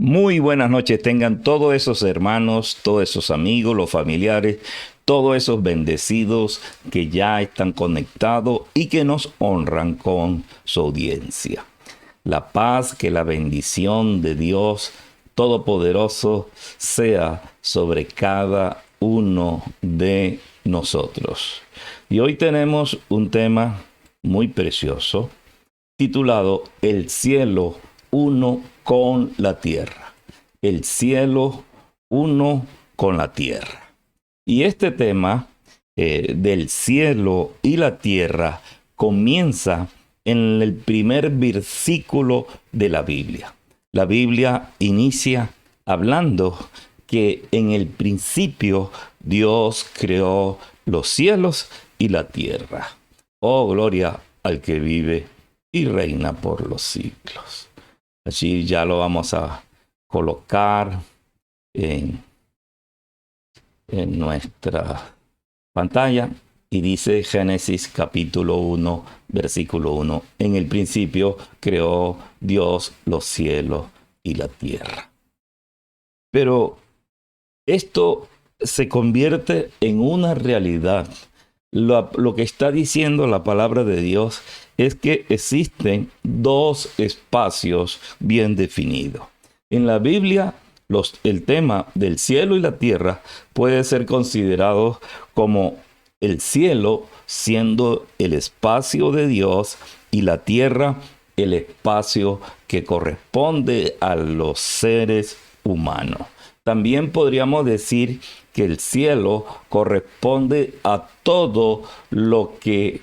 Muy buenas noches tengan todos esos hermanos, todos esos amigos, los familiares, todos esos bendecidos que ya están conectados y que nos honran con su audiencia. La paz, que la bendición de Dios Todopoderoso sea sobre cada uno de nosotros. Y hoy tenemos un tema muy precioso titulado El cielo uno con la tierra. El cielo uno con la tierra. Y este tema del cielo y la tierra comienza en el primer versículo de la Biblia. La Biblia inicia hablando que en el principio Dios creó los cielos y la tierra. Oh, gloria al que vive y reina por los siglos. Allí ya lo vamos a colocar en nuestra pantalla. Y dice Génesis capítulo 1, versículo 1. En el principio creó Dios los cielos y la tierra. Pero esto se convierte en una realidad. Lo que está diciendo la palabra de Dios es que existen dos espacios bien definidos. En la Biblia, el tema del cielo y la tierra puede ser considerado como el cielo siendo el espacio de Dios y la tierra el espacio que corresponde a los seres humanos. También podríamos decir que el cielo corresponde a todo lo que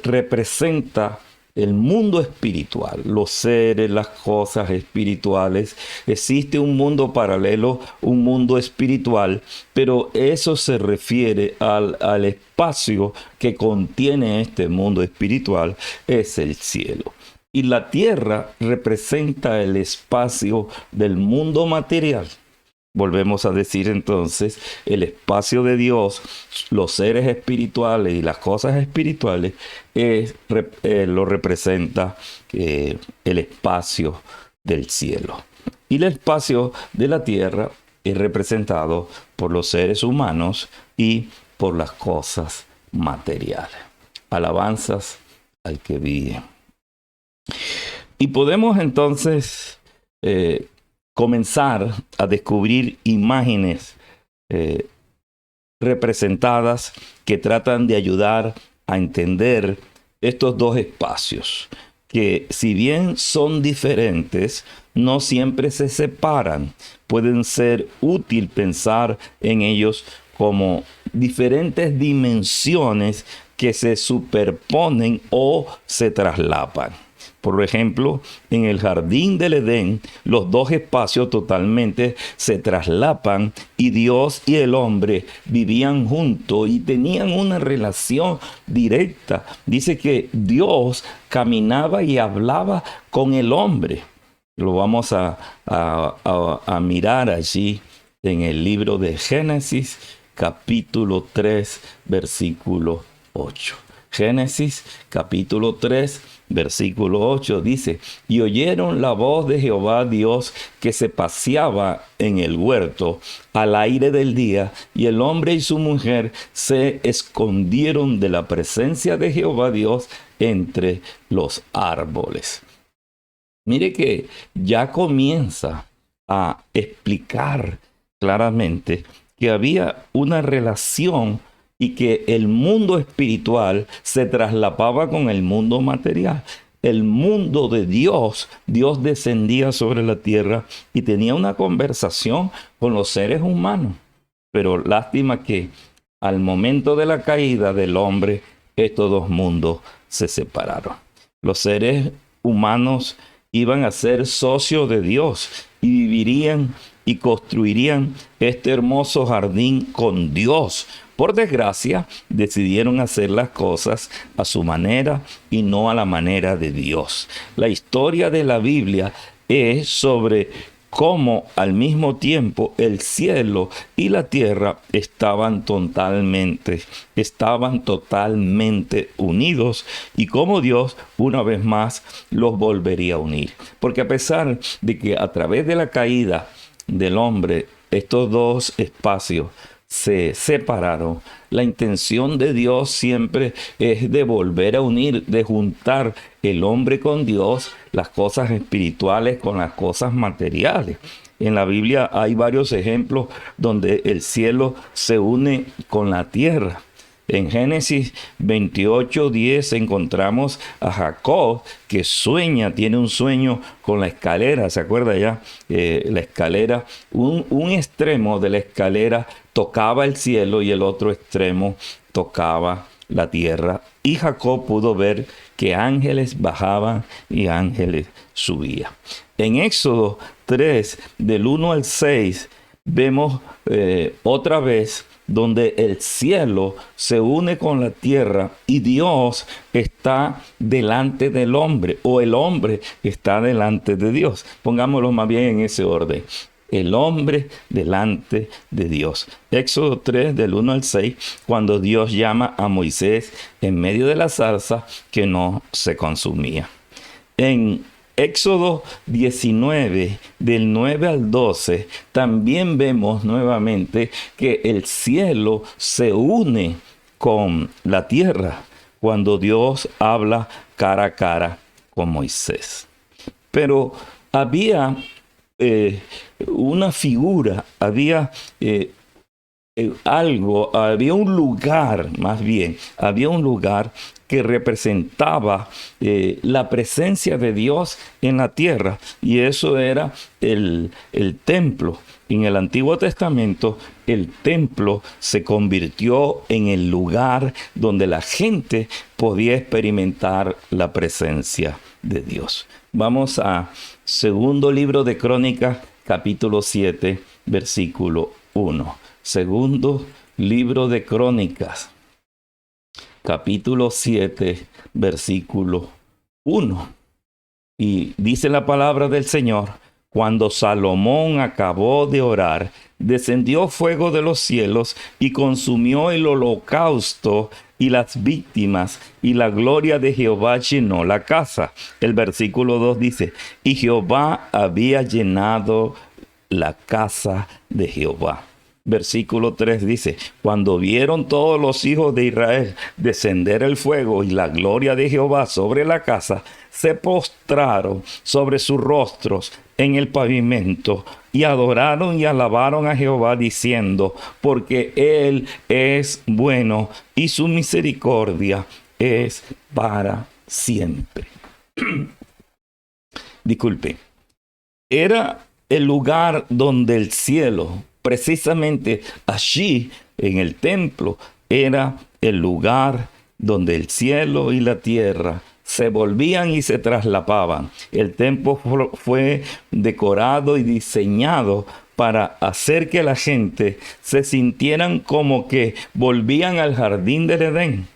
representa el mundo espiritual, los seres, las cosas espirituales. Existe un mundo paralelo, un mundo espiritual, pero eso se refiere al espacio que contiene este mundo espiritual, es el cielo. Y la tierra representa el espacio del mundo material. Volvemos a decir entonces, el espacio de Dios, los seres espirituales y las cosas espirituales, lo representa el espacio del cielo. Y el espacio de la tierra es representado por los seres humanos y por las cosas materiales. Alabanzas al que vive. Y podemos entonces comenzar a descubrir imágenes representadas que tratan de ayudar a entender estos dos espacios, que si bien son diferentes, no siempre se separan. Pueden ser útil pensar en ellos como diferentes dimensiones que se superponen o se traslapan. Por ejemplo, en el jardín del Edén, los dos espacios totalmente se traslapan y Dios y el hombre vivían juntos y tenían una relación directa. Dice que Dios caminaba y hablaba con el hombre. Lo vamos a mirar allí en el libro de Génesis, capítulo 3, versículo 8. Génesis, capítulo 3, versículo 8 dice: y oyeron la voz de Jehová Dios que se paseaba en el huerto al aire del día, y el hombre y su mujer se escondieron de la presencia de Jehová Dios entre los árboles. Mire que ya comienza a explicar claramente que había una relación y que el mundo espiritual se traslapaba con el mundo material. El mundo de Dios, Dios descendía sobre la tierra y tenía una conversación con los seres humanos. Pero lástima que al momento de la caída del hombre, estos dos mundos se separaron. Los seres humanos iban a ser socios de Dios y vivirían y construirían este hermoso jardín con Dios. Por desgracia, decidieron hacer las cosas a su manera y no a la manera de Dios. La historia de la Biblia es sobre cómo al mismo tiempo el cielo y la tierra estaban totalmente unidos, y cómo Dios una vez más los volvería a unir. Porque a pesar de que a través de la caída del hombre estos dos espacios se separaron, la intención de Dios siempre es de volver a unir, de juntar el hombre con Dios, las cosas espirituales con las cosas materiales. En la Biblia hay varios ejemplos donde el cielo se une con la tierra. En Génesis 28:10 encontramos a Jacob que sueña, tiene un sueño con la escalera. ¿Se acuerda ya? La escalera, un extremo de la escalera tocaba el cielo y el otro extremo tocaba la tierra. Y Jacob pudo ver que ángeles bajaban y ángeles subían. En Éxodo 3, del 1 al 6, vemos otra vez donde el cielo se une con la tierra y Dios está delante del hombre, o el hombre está delante de Dios. Pongámoslo más bien en ese orden. El hombre delante de Dios. Éxodo 3, del 1 al 6, cuando Dios llama a Moisés en medio de la zarza que no se consumía. En Éxodo 19, del 9 al 12, también vemos nuevamente que el cielo se une con la tierra cuando Dios habla cara a cara con Moisés. Pero había una figura, había había un lugar, más bien, había un lugar que representaba la presencia de Dios en la tierra, y eso era el templo. En el Antiguo Testamento, el templo se convirtió en el lugar donde la gente podía experimentar la presencia de Dios. Vamos a Segundo Libro de Crónicas, capítulo 7, versículo 1. Segundo Libro de Crónicas, capítulo 7, versículo 1. Y dice la palabra del Señor: cuando Salomón acabó de orar, descendió fuego de los cielos y consumió el holocausto y las víctimas, y la gloria de Jehová llenó la casa. El versículo 2 dice: y Jehová había llenado la casa de Jehová. Versículo 3 dice: cuando vieron todos los hijos de Israel descender el fuego y la gloria de Jehová sobre la casa, se postraron sobre sus rostros en el pavimento y adoraron y alabaron a Jehová diciendo: porque Él es bueno y su misericordia es para siempre. Disculpe. Era el lugar donde el cielo, precisamente allí en el templo, era el lugar donde el cielo y la tierra se volvían y se traslapaban. El templo fue decorado y diseñado para hacer que la gente se sintieran como que volvían al jardín del Edén.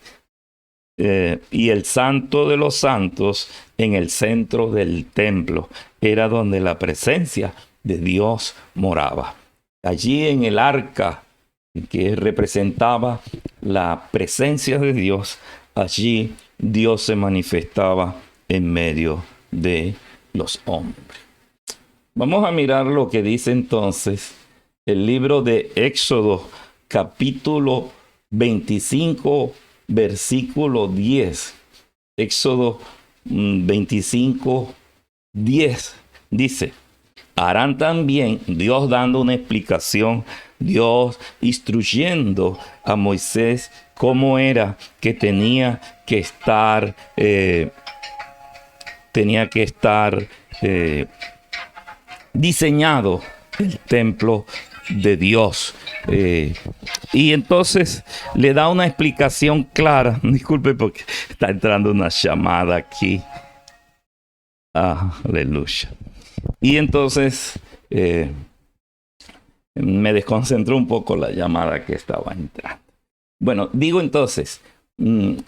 Y el santo de los santos en el centro del templo era donde la presencia de Dios moraba. Allí en el arca que representaba la presencia de Dios, allí Dios se manifestaba en medio de los hombres. Vamos a mirar lo que dice entonces el libro de Éxodo, capítulo 25, versículo 10. Éxodo 25, 10 dice: harán también, Dios dando una explicación, Dios instruyendo a Moisés cómo era que tenía que estar diseñado el templo de Dios. Y entonces le da una explicación clara. Disculpe porque está entrando una llamada aquí. Aleluya. Y entonces me desconcentró un poco la llamada que estaba entrando. Bueno, digo entonces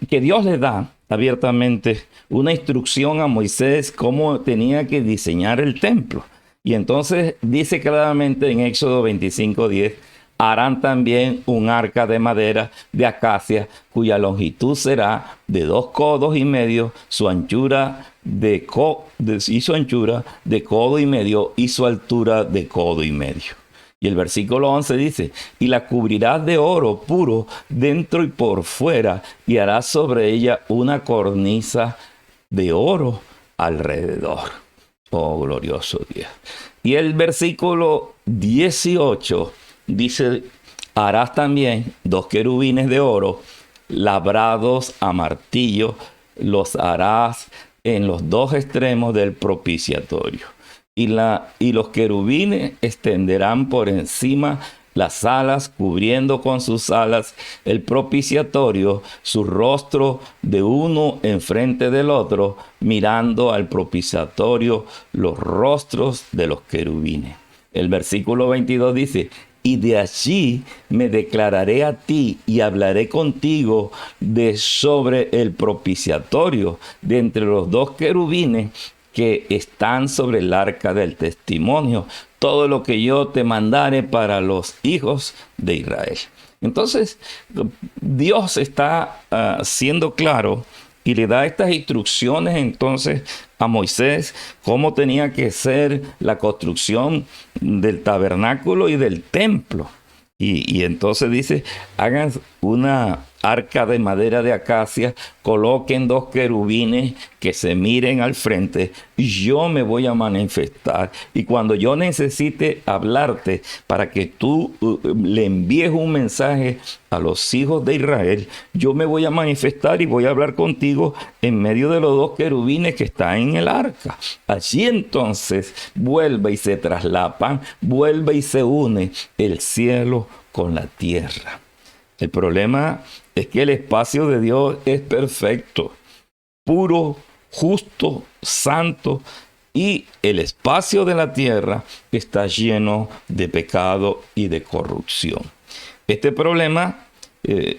que Dios le da abiertamente una instrucción a Moisés cómo tenía que diseñar el templo. Y entonces dice claramente en Éxodo 25:10, harán también un arca de madera de acacia, cuya longitud será de 2,5 codos, su anchura y su anchura de codo y medio, y su altura de codo y medio. Y el versículo 11 dice, y la cubrirás de oro puro dentro y por fuera, y harás sobre ella una cornisa de oro alrededor. Oh, glorioso Dios. Y el versículo 18 dice, harás también 2 querubines de oro labrados a martillo, los harás en los 2 extremos del propiciatorio. Y los querubines extenderán por encima las alas, cubriendo con sus alas el propiciatorio, su rostro de uno enfrente del otro, mirando al propiciatorio los rostros de los querubines. El versículo 22 dice, y de allí me declararé a ti y hablaré contigo de sobre el propiciatorio, de entre los 2 querubines que están sobre el arca del testimonio, todo lo que yo te mandare para los hijos de Israel. Entonces, Dios está siendo claro y le da estas instrucciones entonces a Moisés, cómo tenía que ser la construcción del tabernáculo y del templo. Y entonces dice, hagan una arca de madera de acacia, coloquen 2 querubines que se miren al frente, y yo me voy a manifestar. Y cuando yo necesite hablarte para que tú le envíes un mensaje a los hijos de Israel, yo me voy a manifestar y voy a hablar contigo en medio de los 2 querubines que están en el arca. Allí entonces vuelve y se traslapan, vuelve y se une el cielo con la tierra. El problema es que el espacio de Dios es perfecto, puro, justo, santo, y el espacio de la tierra está lleno de pecado y de corrupción. Este problema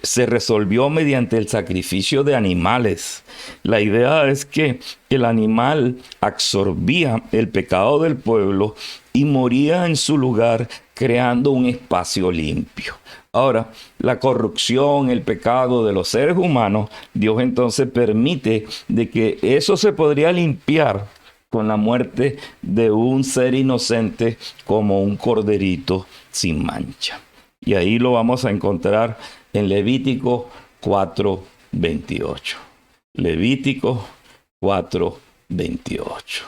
se resolvió mediante el sacrificio de animales. La idea es que el animal absorbía el pecado del pueblo y moría en su lugar, creando un espacio limpio. Ahora, la corrupción, el pecado de los seres humanos, Dios entonces permite de que eso se podría limpiar con la muerte de un ser inocente como un corderito sin mancha. Y ahí lo vamos a encontrar en Levítico 4:28. Levítico 4:28.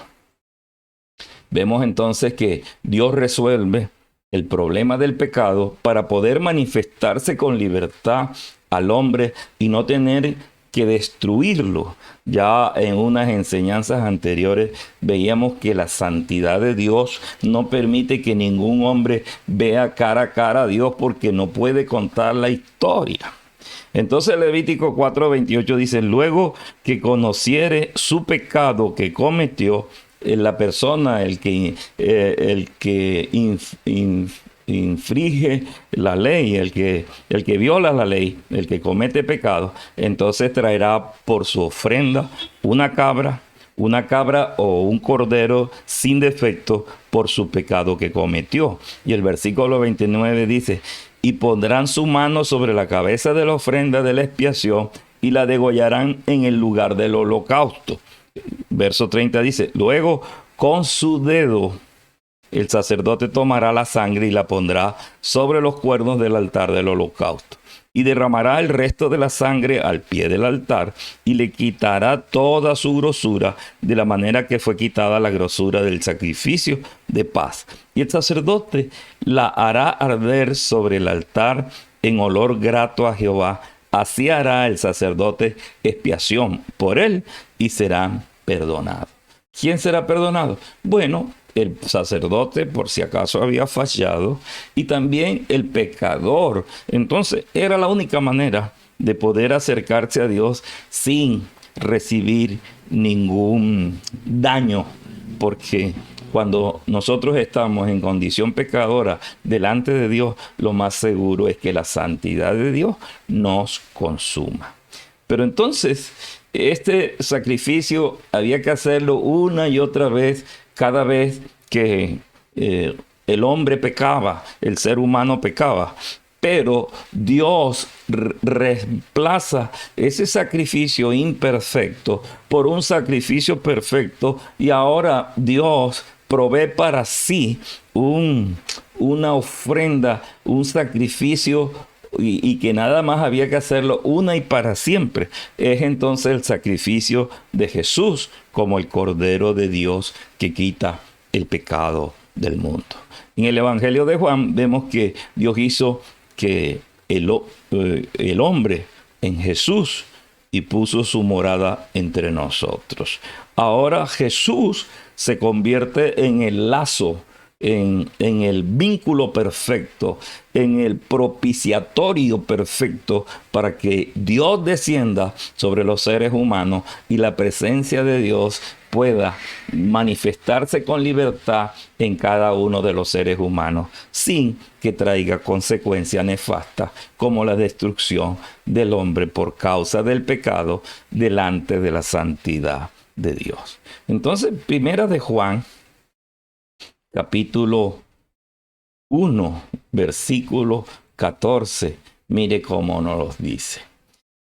Vemos entonces que Dios resuelve el problema del pecado para poder manifestarse con libertad al hombre y no tener que destruirlo. Ya en unas enseñanzas anteriores veíamos que la santidad de Dios no permite que ningún hombre vea cara a cara a Dios porque no puede contar la historia. Entonces Levítico 4:28 dice, luego que conociere su pecado que cometió, la persona, el que infringe la ley, el que viola la ley, el que comete pecado, entonces traerá por su ofrenda una cabra o un cordero sin defecto por su pecado que cometió. Y el versículo 29 dice, y pondrán su mano sobre la cabeza de la ofrenda de la expiación y la degollarán en el lugar del holocausto. Verso 30 dice, luego con su dedo el sacerdote tomará la sangre y la pondrá sobre los cuernos del altar del holocausto. Y derramará el resto de la sangre al pie del altar y le quitará toda su grosura de la manera que fue quitada la grosura del sacrificio de paz. Y el sacerdote la hará arder sobre el altar en olor grato a Jehová. Así hará el sacerdote expiación por él y será perdonado. ¿Quién será perdonado? Bueno, el sacerdote, por si acaso había fallado, y también el pecador. Entonces era la única manera de poder acercarse a Dios sin recibir ningún daño, porque cuando nosotros estamos en condición pecadora delante de Dios, lo más seguro es que la santidad de Dios nos consuma. Pero entonces, este sacrificio había que hacerlo una y otra vez, cada vez que el hombre pecaba, el ser humano pecaba, pero Dios reemplaza ese sacrificio imperfecto por un sacrificio perfecto, y ahora Dios provee para sí una ofrenda, un sacrificio, y que nada más había que hacerlo una y para siempre. Es entonces el sacrificio de Jesús como el Cordero de Dios que quita el pecado del mundo. En el Evangelio de Juan vemos que Dios hizo que el hombre en Jesús y puso su morada entre nosotros. Ahora Jesús se convierte en el lazo, en el vínculo perfecto, en el propiciatorio perfecto para que Dios descienda sobre los seres humanos y la presencia de Dios pueda manifestarse con libertad en cada uno de los seres humanos, sin que traiga consecuencias nefastas como la destrucción del hombre por causa del pecado delante de la santidad de Dios. Entonces, primera de Juan, capítulo 1, versículo 14, mire cómo nos los dice.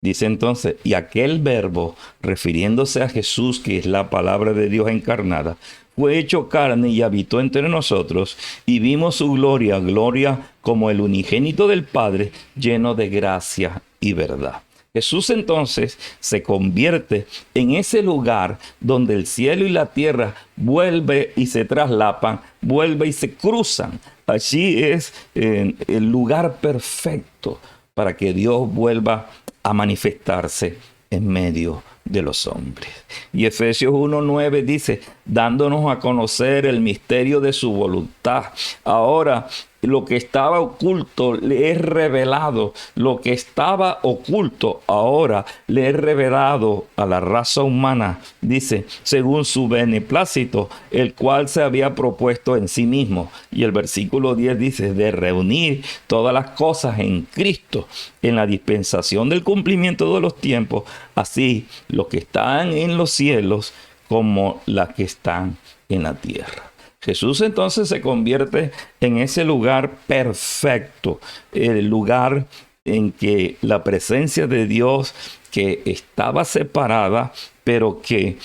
Dice entonces, y aquel verbo, refiriéndose a Jesús, que es la palabra de Dios encarnada, fue hecho carne y habitó entre nosotros, y vimos su gloria, gloria como el unigénito del Padre, lleno de gracia y verdad. Jesús entonces se convierte en ese lugar donde el cielo y la tierra vuelve y se traslapan, vuelve y se cruzan. Allí es el lugar perfecto para que Dios vuelva a manifestarse en medio de los hombres. Y Efesios 1:9 dice, dándonos a conocer el misterio de su voluntad. Ahora, lo que estaba oculto le es revelado. Lo que estaba oculto ahora le es revelado a la raza humana. Dice, según su beneplácito, el cual se había propuesto en sí mismo. Y el versículo 10 dice, de reunir todas las cosas en Cristo, en la dispensación del cumplimiento de los tiempos, así los que están en los cielos como las que están en la tierra. Jesús entonces se convierte en ese lugar perfecto, el lugar en que la presencia de Dios, que estaba separada, pero que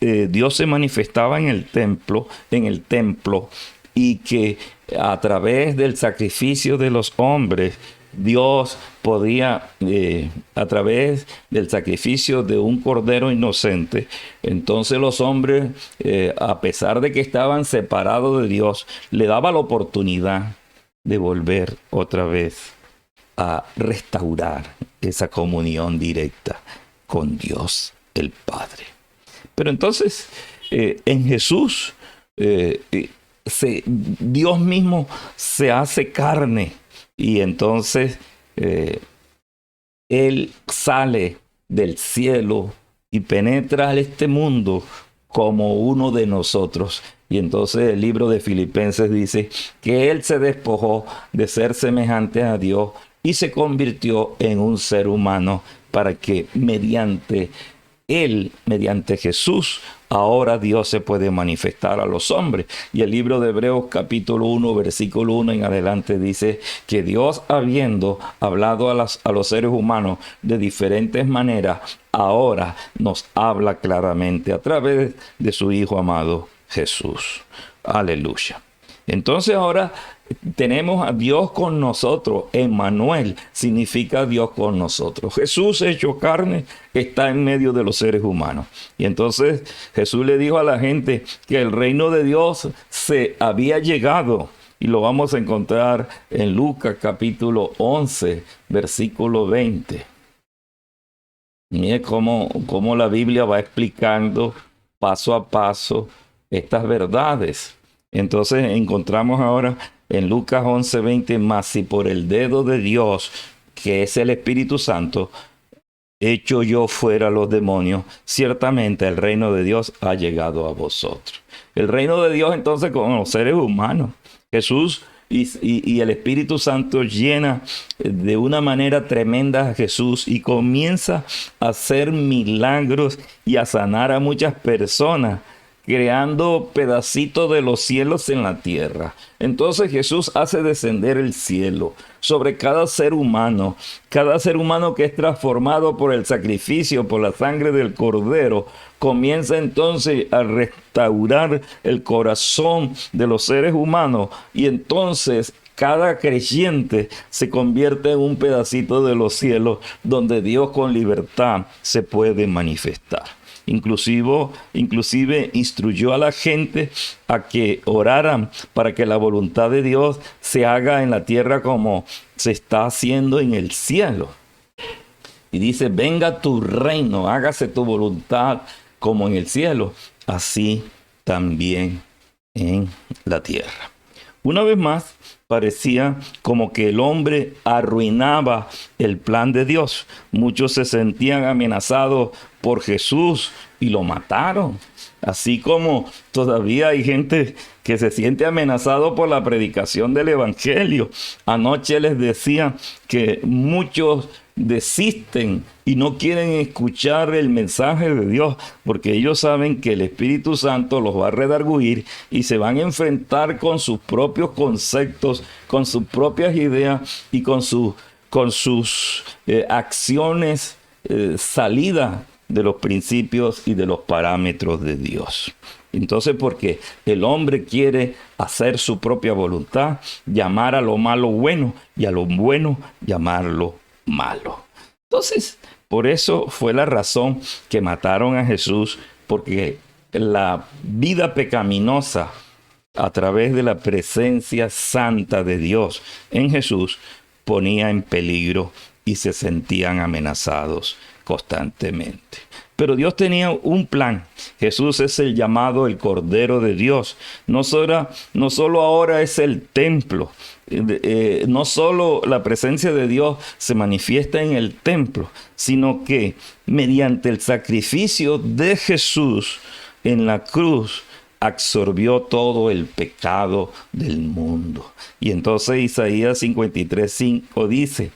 Dios se manifestaba en el templo, y que a través del sacrificio de los hombres, Dios podía, a través del sacrificio de un cordero inocente, entonces los hombres, a pesar de que estaban separados de Dios, le daba la oportunidad de volver otra vez a restaurar esa comunión directa con Dios el Padre. Pero entonces, en Jesús, Dios mismo se hace carne. Y entonces Él sale del cielo y penetra a este mundo como uno de nosotros. Y entonces el libro de Filipenses dice que Él se despojó de ser semejante a Dios y se convirtió en un ser humano para que mediante Jesús, ahora Dios se puede manifestar a los hombres. Y el libro de Hebreos capítulo 1, versículo 1 en adelante dice que Dios, habiendo hablado a los seres humanos de diferentes maneras, ahora nos habla claramente a través de su Hijo amado Jesús. Aleluya. Entonces ahora tenemos a Dios con nosotros. Emmanuel significa Dios con nosotros. Jesús hecho carne está en medio de los seres humanos. Y entonces Jesús le dijo a la gente que el reino de Dios se había llegado. Y lo vamos a encontrar en Lucas capítulo 11, versículo 20. Mire cómo la Biblia va explicando paso a paso estas verdades. Entonces encontramos ahora en Lucas 11:20, mas si por el dedo de Dios, que es el Espíritu Santo, echo yo fuera los demonios, ciertamente el reino de Dios ha llegado a vosotros. El reino de Dios entonces con los seres humanos. Jesús y el Espíritu Santo llena de una manera tremenda a Jesús y comienza a hacer milagros y a sanar a muchas personas creando pedacitos de los cielos en la tierra. Entonces Jesús hace descender el cielo sobre cada ser humano que es transformado por el sacrificio, por la sangre del Cordero. Comienza entonces a restaurar el corazón de los seres humanos, y entonces cada creyente se convierte en un pedacito de los cielos donde Dios con libertad se puede manifestar. Inclusive instruyó a la gente a que oraran para que la voluntad de Dios se haga en la tierra como se está haciendo en el cielo. Y dice: venga tu reino, hágase tu voluntad como en el cielo, así también en la tierra. Una vez más, parecía como que el hombre arruinaba el plan de Dios. Muchos se sentían amenazados por Jesús y lo mataron. Así como todavía hay gente que se siente amenazado por la predicación del Evangelio. Anoche les decía que muchos desisten y no quieren escuchar el mensaje de Dios porque ellos saben que el Espíritu Santo los va a redarguir y se van a enfrentar con sus propios conceptos, con sus propias ideas y con sus acciones salidas de los principios y de los parámetros de Dios. Entonces, porque el hombre quiere hacer su propia voluntad, llamar a lo malo bueno y a lo bueno llamarlo malo. Entonces, por eso fue la razón que mataron a Jesús, porque la vida pecaminosa a través de la presencia santa de Dios en Jesús ponía en peligro y se sentían amenazados constantemente. Pero Dios tenía un plan. Jesús es el llamado el Cordero de Dios. No solo ahora es el templo. No solo la presencia de Dios se manifiesta en el templo, sino que mediante el sacrificio de Jesús en la cruz absorbió todo el pecado del mundo. Y entonces Isaías 53:5 dice,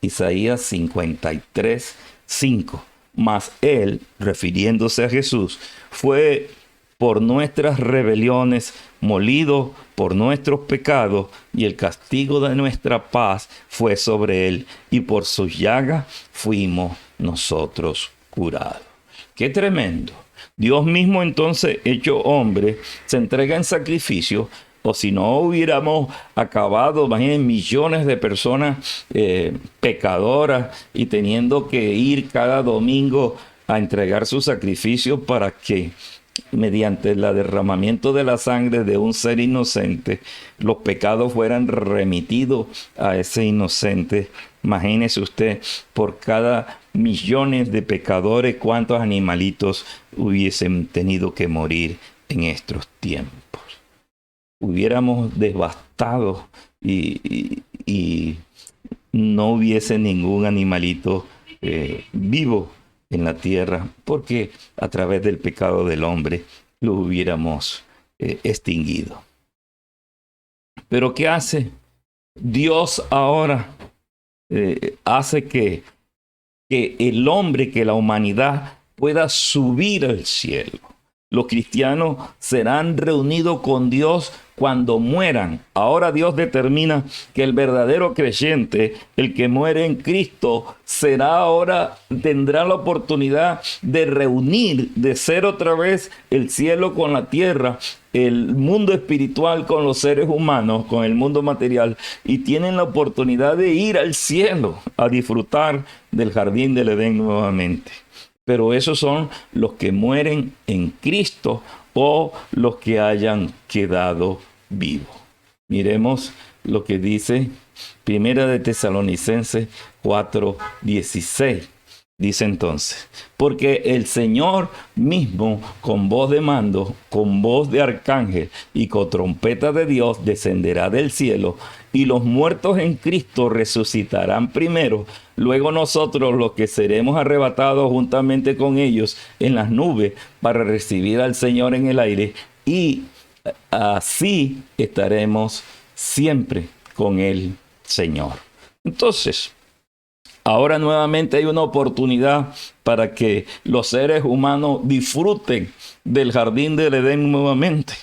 Isaías 53:5, mas él, refiriéndose a Jesús, fue por nuestras rebeliones molido, por nuestros pecados, y el castigo de nuestra paz fue sobre él, y por sus llagas fuimos nosotros curados. ¡Qué tremendo! Dios mismo entonces, hecho hombre, se entrega en sacrificio. O si no hubiéramos acabado, imaginen, millones de personas pecadoras y teniendo que ir cada domingo a entregar su sacrificio para que mediante el derramamiento de la sangre de un ser inocente, los pecados fueran remitidos a ese inocente. Imagínese usted, por cada millones de pecadores, cuántos animalitos hubiesen tenido que morir en estos tiempos. Hubiéramos devastado y no hubiese ningún animalito vivo en la tierra, porque a través del pecado del hombre lo hubiéramos extinguido. Pero ¿qué hace? Dios ahora hace que el hombre, que la humanidad pueda subir al cielo. Los cristianos serán reunidos con Dios cuando mueran. Ahora Dios determina que el verdadero creyente, el que muere en Cristo, tendrá la oportunidad de reunir, de ser otra vez el cielo con la tierra, el mundo espiritual con los seres humanos, con el mundo material, y tienen la oportunidad de ir al cielo a disfrutar del jardín del Edén nuevamente. Pero esos son los que mueren en Cristo o los que hayan quedado vivos. Miremos lo que dice Primera de Tesalonicenses 4:16. Dice entonces, porque el Señor mismo, con voz de mando, con voz de arcángel y con trompeta de Dios, descenderá del cielo, y los muertos en Cristo resucitarán primero. Luego nosotros, los que seremos arrebatados juntamente con ellos en las nubes, para recibir al Señor en el aire, y así estaremos siempre con el Señor. Entonces, Ahora nuevamente hay una oportunidad para que los seres humanos disfruten del jardín del Edén nuevamente.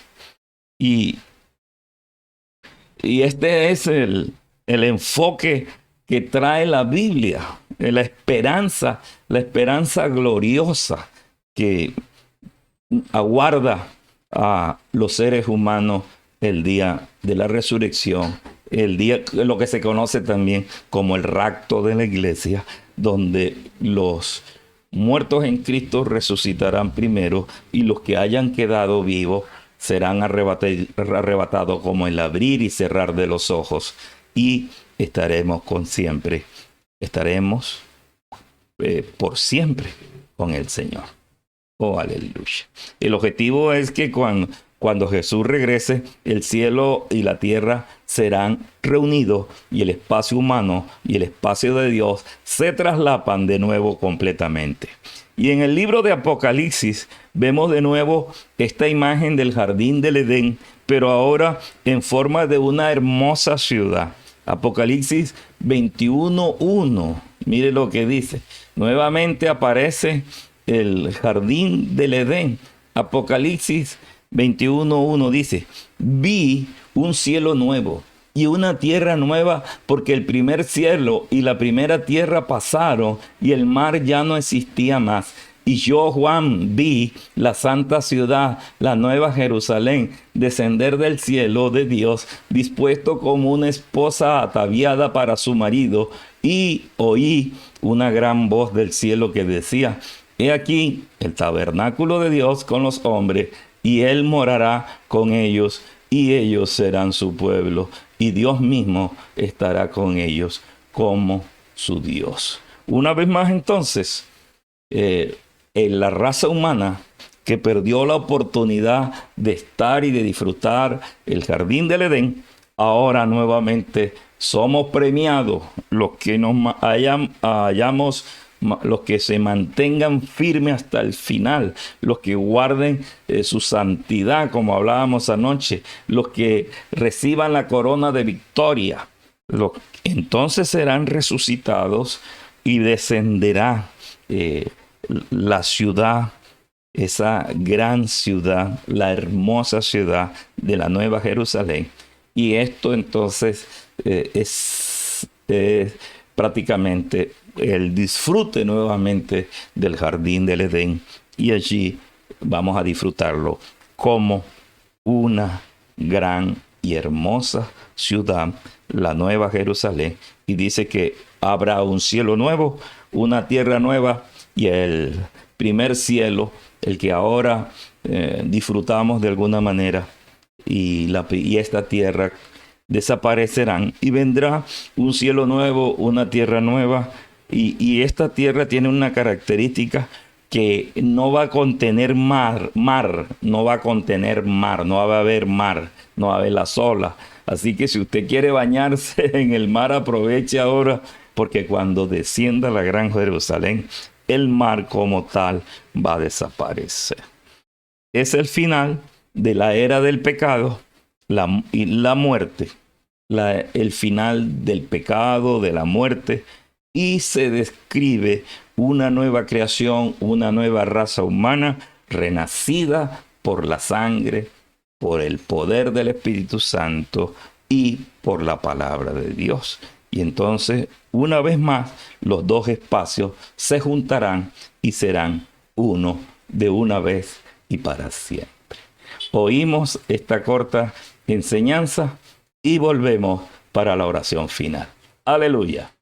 Y, y este es el enfoque que trae la Biblia, la esperanza gloriosa que aguarda a los seres humanos el día de la resurrección, el día, lo que se conoce también como el rapto de la iglesia, donde los muertos en Cristo resucitarán primero y los que hayan quedado vivos serán arrebatados como el abrir y cerrar de los ojos y estaremos por siempre con el Señor. Oh, aleluya. El objetivo es que cuando Jesús regrese, el cielo y la tierra serán reunidos y el espacio humano y el espacio de Dios se traslapan de nuevo completamente. Y en el libro de Apocalipsis vemos de nuevo esta imagen del jardín del Edén, pero ahora en forma de una hermosa ciudad. Apocalipsis 21:1. Mire lo que dice. Nuevamente aparece el jardín del Edén. Apocalipsis 21:1 dice: vi un cielo nuevo y una tierra nueva, porque el primer cielo y la primera tierra pasaron y el mar ya no existía más. Y yo, Juan, vi la santa ciudad, la nueva Jerusalén, descender del cielo de Dios, dispuesto como una esposa ataviada para su marido. Y oí una gran voz del cielo que decía: he aquí el tabernáculo de Dios con los hombres, y Él morará con ellos, y ellos serán su pueblo, y Dios mismo estará con ellos como su Dios. Una vez más entonces, en la raza humana que perdió la oportunidad de estar y de disfrutar el jardín del Edén, ahora nuevamente somos premiados los que los que se mantengan firmes hasta el final, los que guarden su santidad, como hablábamos anoche, los que reciban la corona de victoria, entonces serán resucitados y descenderá la ciudad, esa gran ciudad, la hermosa ciudad de la Nueva Jerusalén. Y esto entonces es prácticamente el disfrute nuevamente del jardín del Edén. Y allí vamos a disfrutarlo como una gran y hermosa ciudad, la Nueva Jerusalén. Y dice que habrá un cielo nuevo, una tierra nueva, y el primer cielo, el que ahora disfrutamos de alguna manera, y esta tierra desaparecerán, y vendrá un cielo nuevo, una tierra nueva, y esta tierra tiene una característica que no va a contener no va a contener mar, no va a haber mar, no va a haber las olas. Así que si usted quiere bañarse en el mar, aproveche ahora, porque cuando descienda la gran Jerusalén, el mar como tal va a desaparecer. Es el final de la era del pecado y la muerte, el final del pecado, de la muerte, y se describe una nueva creación, una nueva raza humana renacida por la sangre, por el poder del Espíritu Santo y por la palabra de Dios. Y entonces, una vez más, los dos espacios se juntarán y serán uno de una vez y para siempre. Oímos esta corta enseñanza y volvemos para la oración final. Aleluya.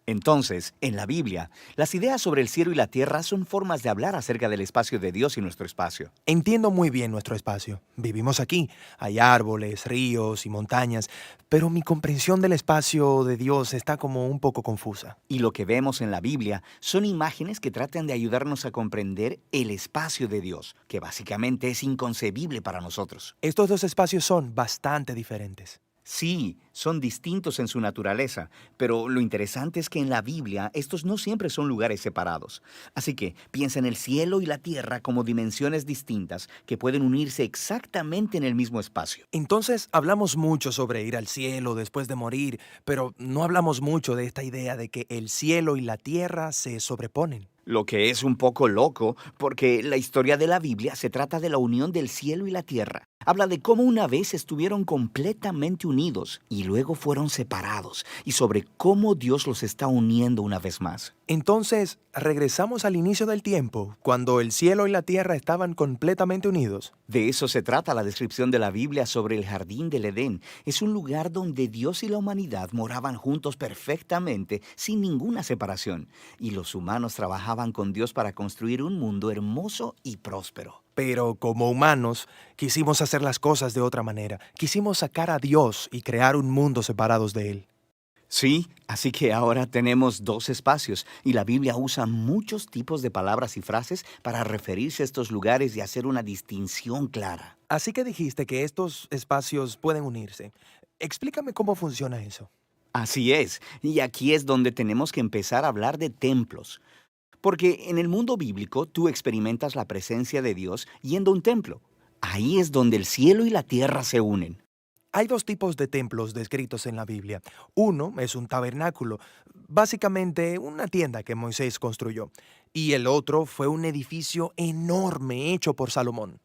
Entonces, en la Biblia, las ideas sobre el cielo y la tierra son formas de hablar acerca del espacio de Dios y nuestro espacio. Entiendo muy bien nuestro espacio. Vivimos aquí. Hay árboles, ríos y montañas, pero mi comprensión del espacio de Dios está como un poco confusa. Y lo que vemos en la Biblia son imágenes que tratan de ayudarnos a comprender el espacio de Dios, que básicamente es inconcebible para nosotros. Estos dos espacios son bastante diferentes. Sí, son distintos en su naturaleza, pero lo interesante es que en la Biblia estos no siempre son lugares separados. Así que piensa en el cielo y la tierra como dimensiones distintas que pueden unirse exactamente en el mismo espacio. Entonces hablamos mucho sobre ir al cielo después de morir, pero no hablamos mucho de esta idea de que el cielo y la tierra se sobreponen. Lo que es un poco loco, porque la historia de la Biblia se trata de la unión del cielo y la tierra. Habla de cómo una vez estuvieron completamente unidos y luego fueron separados, y sobre cómo Dios los está uniendo una vez más. Entonces, regresamos al inicio del tiempo, cuando el cielo y la tierra estaban completamente unidos. De eso se trata la descripción de la Biblia sobre el jardín del Edén. Es un lugar donde Dios y la humanidad moraban juntos perfectamente, sin ninguna separación, y los humanos trabajaban con Dios para construir un mundo hermoso y próspero. Pero como humanos, quisimos hacer las cosas de otra manera. Quisimos sacar a Dios y crear un mundo separados de Él. Sí, así que ahora tenemos dos espacios y la Biblia usa muchos tipos de palabras y frases para referirse a estos lugares y hacer una distinción clara. Así que dijiste que estos espacios pueden unirse. Explícame cómo funciona eso. Así es, y aquí es donde tenemos que empezar a hablar de templos. Porque en el mundo bíblico tú experimentas la presencia de Dios yendo a un templo. Ahí es donde el cielo y la tierra se unen. Hay dos tipos de templos descritos en la Biblia. Uno es un tabernáculo, básicamente una tienda que Moisés construyó. Y el otro fue un edificio enorme hecho por Salomón.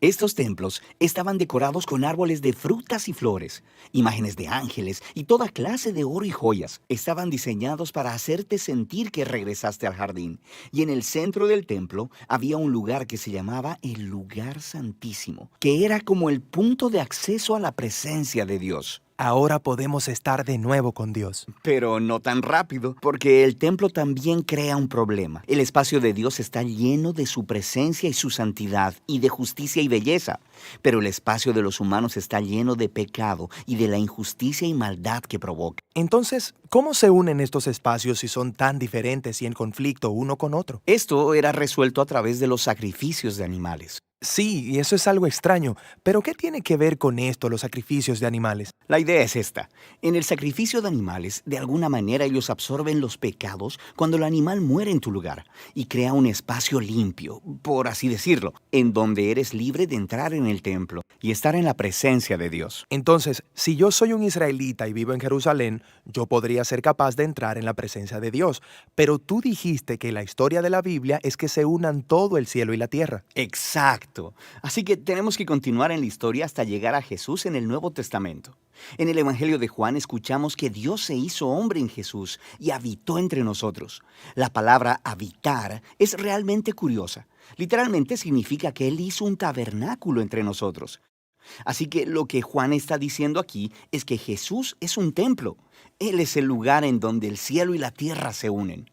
Estos templos estaban decorados con árboles de frutas y flores, imágenes de ángeles y toda clase de oro y joyas. Estaban diseñados para hacerte sentir que regresaste al jardín. Y en el centro del templo había un lugar que se llamaba el lugar santísimo, que era como el punto de acceso a la presencia de Dios. Ahora podemos estar de nuevo con Dios. Pero no tan rápido, porque el templo también crea un problema. El espacio de Dios está lleno de su presencia y su santidad, y de justicia y belleza. Pero el espacio de los humanos está lleno de pecado y de la injusticia y maldad que provoca. Entonces, ¿cómo se unen estos espacios si son tan diferentes y en conflicto uno con otro? Esto era resuelto a través de los sacrificios de animales. Sí, y eso es algo extraño, pero ¿qué tiene que ver con esto los sacrificios de animales? La idea es esta. En el sacrificio de animales, de alguna manera ellos absorben los pecados cuando el animal muere en tu lugar y crea un espacio limpio, por así decirlo, en donde eres libre de entrar en el templo y estar en la presencia de Dios. Entonces, si yo soy un israelita y vivo en Jerusalén, yo podría ser capaz de entrar en la presencia de Dios. Pero tú dijiste que la historia de la Biblia es que se unan todo el cielo y la tierra. Exacto. Así que tenemos que continuar en la historia hasta llegar a Jesús en el Nuevo Testamento. En el Evangelio de Juan escuchamos que Dios se hizo hombre en Jesús y habitó entre nosotros. La palabra habitar es realmente curiosa. Literalmente significa que Él hizo un tabernáculo entre nosotros. Así que lo que Juan está diciendo aquí es que Jesús es un templo. Él es el lugar en donde el cielo y la tierra se unen.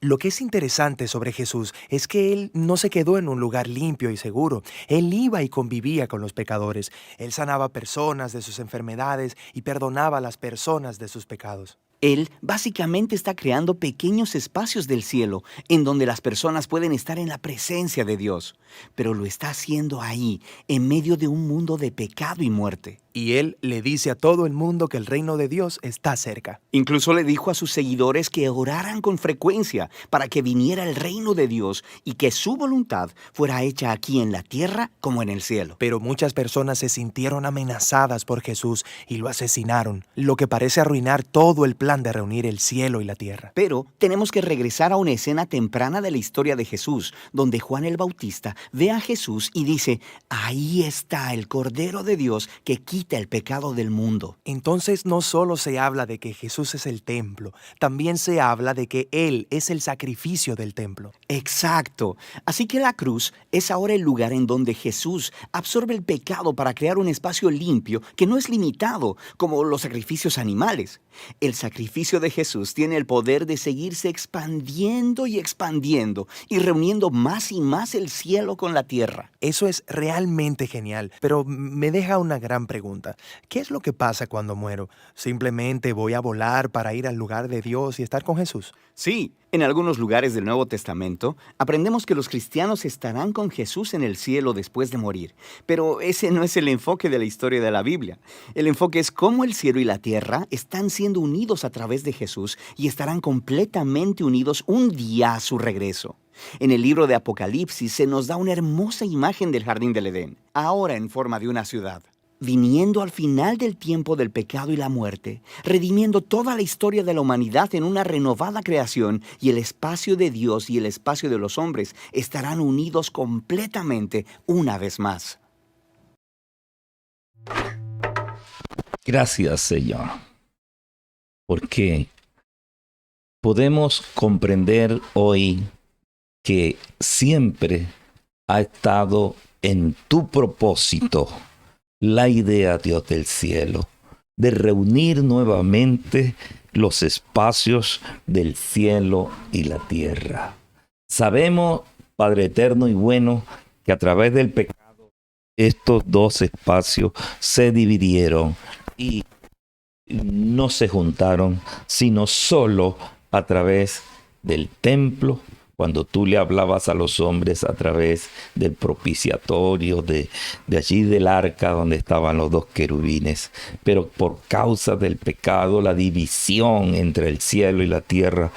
Lo que es interesante sobre Jesús es que Él no se quedó en un lugar limpio y seguro. Él iba y convivía con los pecadores. Él sanaba personas de sus enfermedades y perdonaba a las personas de sus pecados. Él básicamente está creando pequeños espacios del cielo en donde las personas pueden estar en la presencia de Dios, pero lo está haciendo ahí, en medio de un mundo de pecado y muerte. Y Él le dice a todo el mundo que el reino de Dios está cerca. Incluso le dijo a sus seguidores que oraran con frecuencia para que viniera el reino de Dios y que su voluntad fuera hecha aquí en la tierra como en el cielo. Pero muchas personas se sintieron amenazadas por Jesús y lo asesinaron, lo que parece arruinar todo el plan de reunir el cielo y la tierra. Pero tenemos que regresar a una escena temprana de la historia de Jesús, donde Juan el Bautista ve a Jesús y dice, ahí está el Cordero de Dios que quita el pecado del mundo. Entonces no solo se habla de que Jesús es el templo, también se habla de que Él es el sacrificio del templo. Exacto. Así que la cruz es ahora el lugar en donde Jesús absorbe el pecado para crear un espacio limpio que no es limitado, como los sacrificios animales. El sacrificio de Jesús tiene el poder de seguirse expandiendo y expandiendo y reuniendo más y más el cielo con la tierra. Eso es realmente genial, pero me deja una gran pregunta. ¿Qué es lo que pasa cuando muero? ¿Simplemente voy a volar para ir al lugar de Dios y estar con Jesús? Sí, En algunos lugares del Nuevo Testamento, aprendemos que los cristianos estarán con Jesús en el cielo después de morir. Pero ese no es el enfoque de la historia de la Biblia. El enfoque es cómo el cielo y la tierra están siendo unidos a través de Jesús y estarán completamente unidos un día a su regreso. En el libro de Apocalipsis se nos da una hermosa imagen del jardín del Edén, ahora en forma de una ciudad, viniendo al final del tiempo del pecado y la muerte, redimiendo toda la historia de la humanidad en una renovada creación, y el espacio de Dios y el espacio de los hombres estarán unidos completamente una vez más. Gracias, Señor, porque podemos comprender hoy que siempre ha estado en tu propósito la idea, Dios del cielo, de reunir nuevamente los espacios del cielo y la tierra. Sabemos, Padre eterno y bueno, que a través del pecado estos dos espacios se dividieron y no se juntaron, sino solo a través del templo, cuando tú le hablabas a los hombres a través del propiciatorio, de allí del arca donde estaban los dos querubines. Pero por causa del pecado, la división entre el cielo y la tierra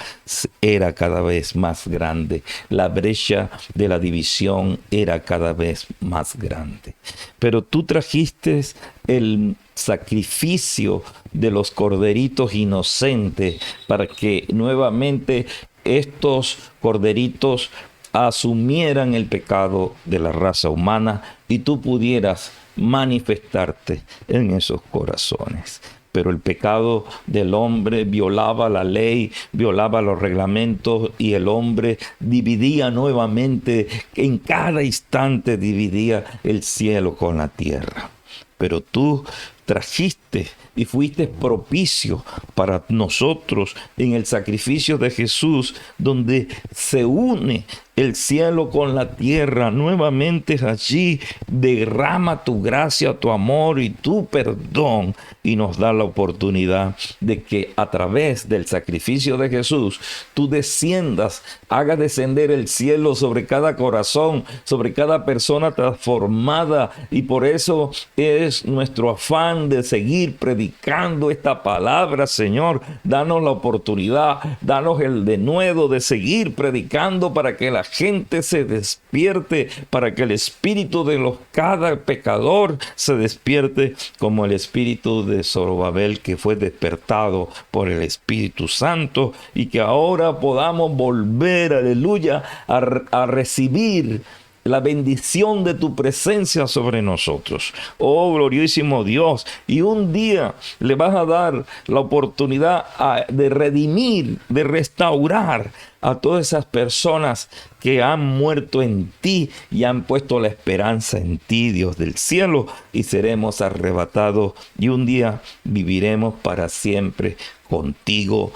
era cada vez más grande. La brecha de la división era cada vez más grande. Pero tú trajiste el sacrificio de los corderitos inocentes para que nuevamente estos corderitos asumieran el pecado de la raza humana y tú pudieras manifestarte en esos corazones. Pero el pecado del hombre violaba la ley, violaba los reglamentos, y el hombre dividía nuevamente, en cada instante dividía el cielo con la tierra. Pero tú trajiste y fuiste propicio para nosotros en el sacrificio de Jesús, donde se une el cielo con la tierra. Nuevamente allí derrama tu gracia, tu amor y tu perdón, y nos da la oportunidad de que a través del sacrificio de Jesús tú desciendas, haga descender el cielo sobre cada corazón, sobre cada persona transformada. Y por eso es nuestro afán de seguir predicando esta palabra, Señor. Danos la oportunidad, danos el denuedo de seguir predicando para que la gente se despierte, para que el espíritu de cada pecador se despierte, como el espíritu de Zorobabel, que fue despertado por el Espíritu Santo, y que ahora podamos volver, aleluya, a recibir la bendición de tu presencia sobre nosotros. Oh, gloriosísimo Dios. Y un día le vas a dar la oportunidad de redimir, de restaurar a todas esas personas que han muerto en ti y han puesto la esperanza en ti, Dios del cielo, y seremos arrebatados y un día viviremos para siempre contigo.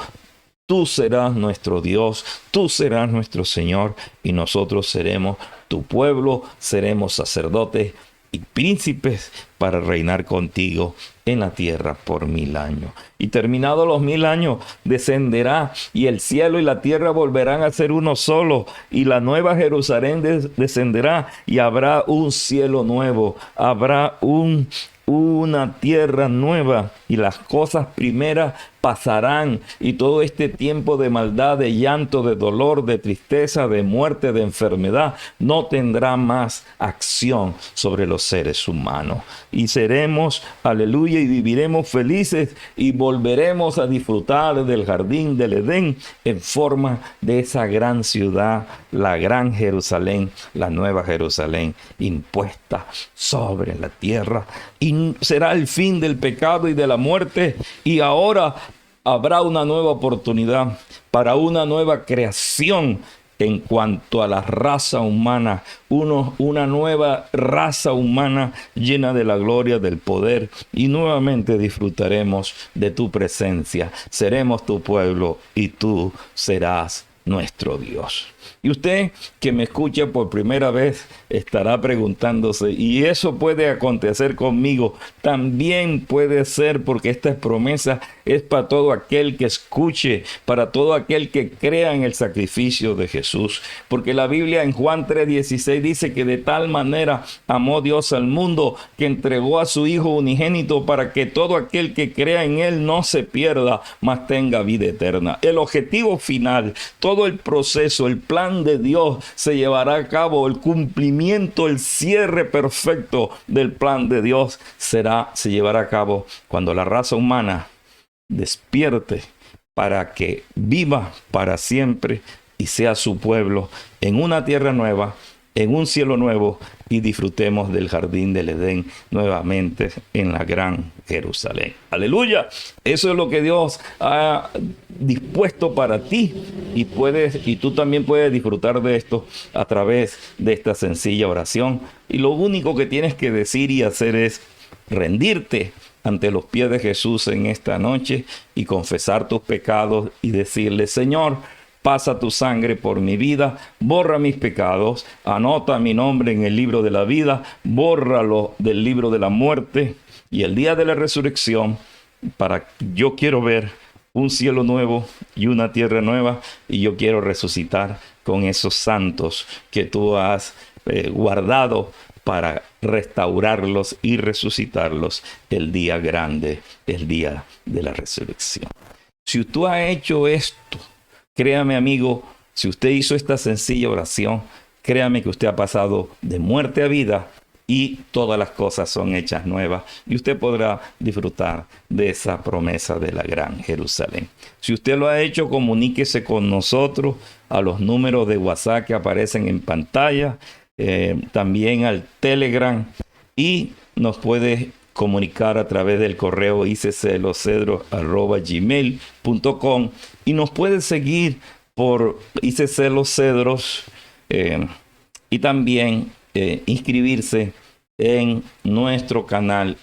Tú serás nuestro Dios, tú serás nuestro Señor, y nosotros seremos tu pueblo, seremos sacerdotes y príncipes para reinar contigo en la tierra por 1000 años. Y terminados los 1000 años, descenderá, y el cielo y la tierra volverán a ser uno solo, y la nueva Jerusalén descenderá, y habrá un cielo nuevo, habrá una tierra nueva, y las cosas primeras pasarán, y todo este tiempo de maldad, de llanto, de dolor, de tristeza, de muerte, de enfermedad, no tendrá más acción sobre los seres humanos. Y seremos, aleluya, y viviremos felices, y volveremos a disfrutar del jardín del Edén en forma de esa gran ciudad, la gran Jerusalén, la nueva Jerusalén, impuesta sobre la tierra. Y será el fin del pecado y de la muerte, y ahora habrá una nueva oportunidad para una nueva creación en cuanto a la raza humana, una nueva raza humana llena de la gloria, del poder, y nuevamente disfrutaremos de tu presencia. Seremos tu pueblo y tú serás nuestro Dios. Y usted que me escucha por primera vez estará preguntándose, ¿y eso puede acontecer conmigo? También puede ser, porque esta promesa es para todo aquel que escuche, para todo aquel que crea en el sacrificio de Jesús. Porque la Biblia en Juan 3:16 dice que de tal manera amó Dios al mundo que entregó a su Hijo unigénito para que todo aquel que crea en Él no se pierda, mas tenga vida eterna. El objetivo final, todo el proceso, el plan de Dios se llevará a cabo, el cumplimiento, el cierre perfecto del plan de Dios se llevará a cabo cuando la raza humana despierte para que viva para siempre y sea su pueblo en una tierra nueva, en un cielo nuevo, y disfrutemos del jardín del Edén nuevamente en la gran Jerusalén. ¡Aleluya! Eso es lo que Dios ha dispuesto para ti, y tú también puedes disfrutar de esto a través de esta sencilla oración. Y lo único que tienes que decir y hacer es rendirte ante los pies de Jesús en esta noche y confesar tus pecados y decirle: Señor, pasa tu sangre por mi vida, borra mis pecados, anota mi nombre en el libro de la vida, bórralo del libro de la muerte, y el día de la resurrección, yo quiero ver un cielo nuevo y una tierra nueva, y yo quiero resucitar con esos santos que tú has guardado para restaurarlos y resucitarlos el día grande, el día de la resurrección. Si usted ha hecho esto, créame, amigo, si usted hizo esta sencilla oración, créame que usted ha pasado de muerte a vida y todas las cosas son hechas nuevas, y usted podrá disfrutar de esa promesa de la gran Jerusalén. Si usted lo ha hecho, comuníquese con nosotros a los números de WhatsApp que aparecen en pantalla, también al Telegram, y nos puede comunicar a través del correo iccloscedros@gmail.com, y nos puede seguir por ICC Los Cedros, y también inscribirse en nuestro canal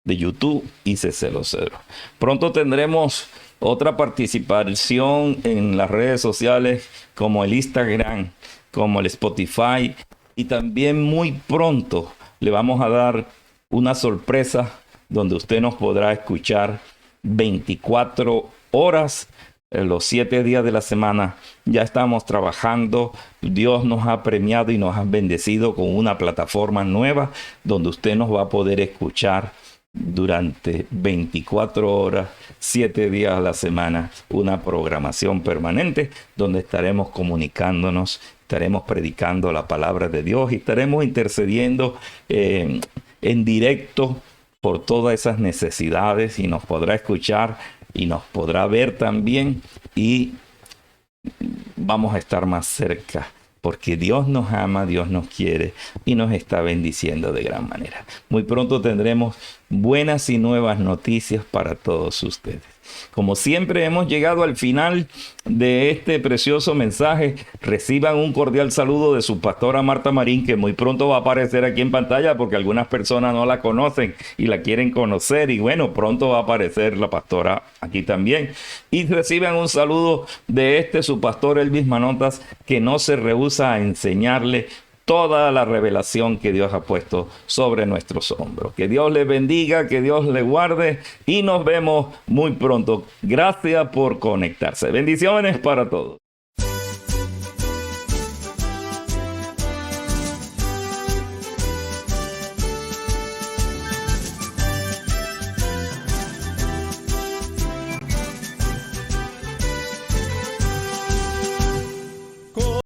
de YouTube ICC Los Cedros. Pronto tendremos otra participación en las redes sociales como el Instagram, como el Spotify, y también muy pronto le vamos a dar una sorpresa donde usted nos podrá escuchar 24 horas, los 7 días de la semana. Ya estamos trabajando. Dios nos ha premiado y nos ha bendecido con una plataforma nueva donde usted nos va a poder escuchar durante 24 horas, 7 días a la semana, una programación permanente donde estaremos comunicándonos, estaremos predicando la palabra de Dios y estaremos intercediendo en directo por todas esas necesidades, y nos podrá escuchar y nos podrá ver también, y vamos a estar más cerca porque Dios nos ama, Dios nos quiere y nos está bendiciendo de gran manera. Muy pronto tendremos buenas y nuevas noticias para todos ustedes. Como siempre, hemos llegado al final de este precioso mensaje. Reciban un cordial saludo de su pastora Marta Marín, que muy pronto va a aparecer aquí en pantalla porque algunas personas no la conocen y la quieren conocer. Y bueno, pronto va a aparecer la pastora aquí también. Y reciban un saludo de su pastor Elvis Manotas, que no se rehúsa a enseñarle toda la revelación que Dios ha puesto sobre nuestros hombros. Que Dios les bendiga, que Dios les guarde, y nos vemos muy pronto. Gracias por conectarse. Bendiciones para todos.